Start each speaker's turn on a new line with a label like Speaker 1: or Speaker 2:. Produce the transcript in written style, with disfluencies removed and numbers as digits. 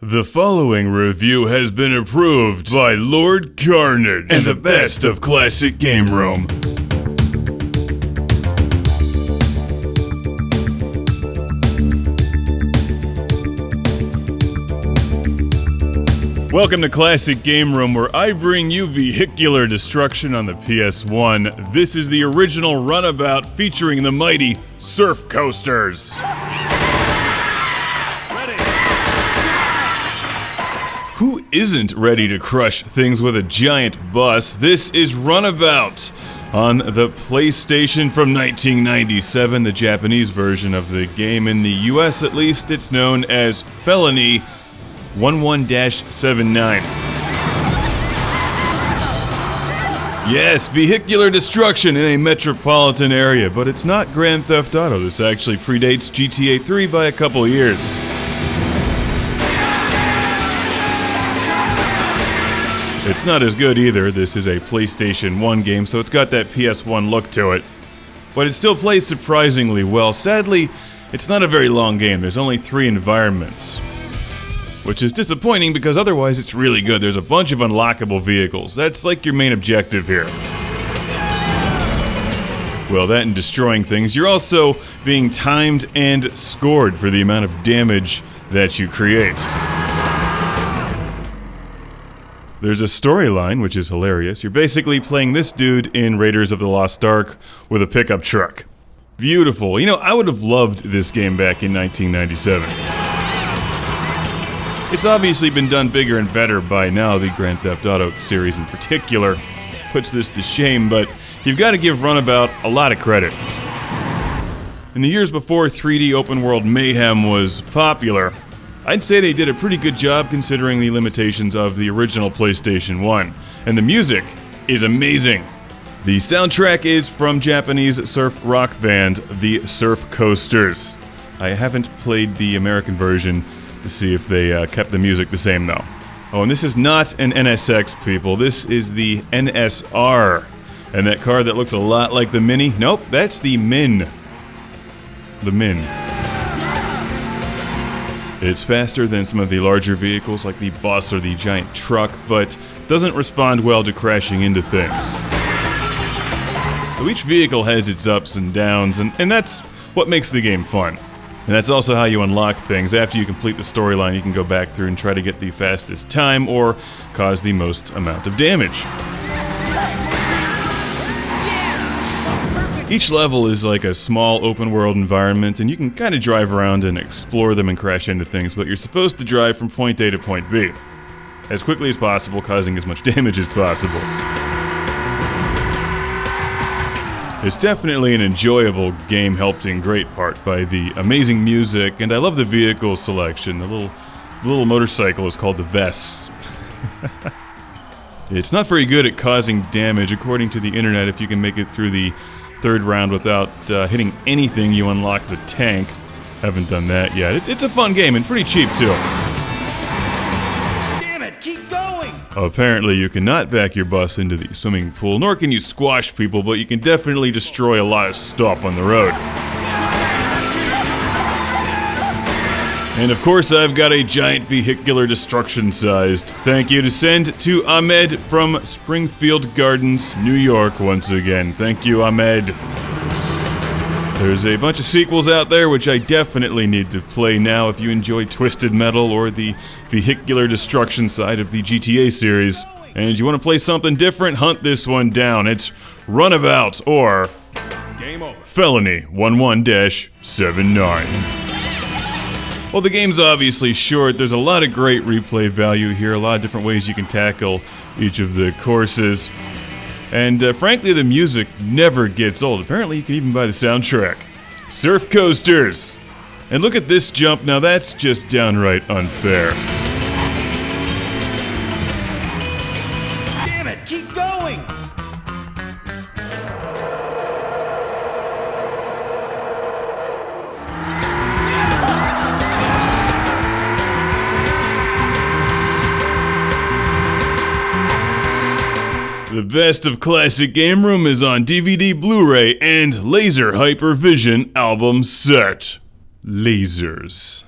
Speaker 1: The following review has been approved by Lord Carnage and the best of Classic Game Room. Welcome to Classic Game Room, where I bring you vehicular destruction on the PS1. This is the original Runabout featuring the mighty Surf Coasters. Who isn't ready to crush things with a giant bus? This is Runabout on the PlayStation from 1997, the Japanese version of the game. In the US, at least, it's known as Felony 11-79. Yes, vehicular destruction in a metropolitan area, but it's not Grand Theft Auto. This actually predates GTA 3 by a couple years. It's not as good either. This is a PlayStation 1 game, so it's got that PS1 look to it. But it still plays surprisingly well. Sadly, it's not a very long game. There's only 3 environments, which is disappointing because otherwise it's really good. There's a bunch of unlockable vehicles. That's like your main objective here. Well, that and destroying things. You're also being timed and scored for the amount of damage that you create. There's a storyline, which is hilarious. You're basically playing this dude in Raiders of the Lost Ark with a pickup truck. Beautiful. You know, I would have loved this game back in 1997. It's obviously been done bigger and better by now. The Grand Theft Auto series in particular puts this to shame, but you've got to give Runabout a lot of credit. In the years before 3D open world mayhem was popular, I'd say they did a pretty good job considering the limitations of the original PlayStation 1. And the music is amazing. The soundtrack is from Japanese surf rock band, the Surf Coasters. I haven't played the American version to see if they kept the music the same though. Oh, and this is not an NSX, people. This is the NSR. And that car that looks a lot like the Mini? Nope, that's the Min. The Min. It's faster than some of the larger vehicles like the bus or the giant truck, but doesn't respond well to crashing into things. So each vehicle has its ups and downs, and that's what makes the game fun. And that's also how you unlock things. After you complete the storyline, you can go back through and try to get the fastest time or cause the most amount of damage. Each level is like a small open world environment, and you can kind of drive around and explore them and crash into things, but you're supposed to drive from point A to point B as quickly as possible, causing as much damage as possible. It's definitely an enjoyable game, helped in great part by the amazing music, and I love the vehicle selection. The little motorcycle is called the Vess. It's not very good at causing damage, according to the internet. If you can make it through the 3rd round without hitting anything, you unlock the tank. Haven't done that yet. It's a fun game and pretty cheap too.
Speaker 2: Damn it, keep going!
Speaker 1: Apparently you cannot back your bus into the swimming pool, nor can you squash people, but you can definitely destroy a lot of stuff on the road. And of course I've got a giant vehicular destruction sized thank you to send to Ahmed from Springfield Gardens, New York once again. Thank you, Ahmed. There's a bunch of sequels out there which I definitely need to play now if you enjoy Twisted Metal or the vehicular destruction side of the GTA series. And you want to play something different, hunt this one down. It's Runabout or Felony 11-79. Well, the game's obviously short. There's a lot of great replay value here, a lot of different ways you can tackle each of the courses. And frankly, the music never gets old. Apparently, you can even buy the soundtrack. Surf Coasters! And look at this jump. Now that's just downright unfair.
Speaker 2: Damn it, keep going!
Speaker 1: The best of Classic Game Room is on DVD, Blu-ray, and Laser Hypervision album set. Lasers.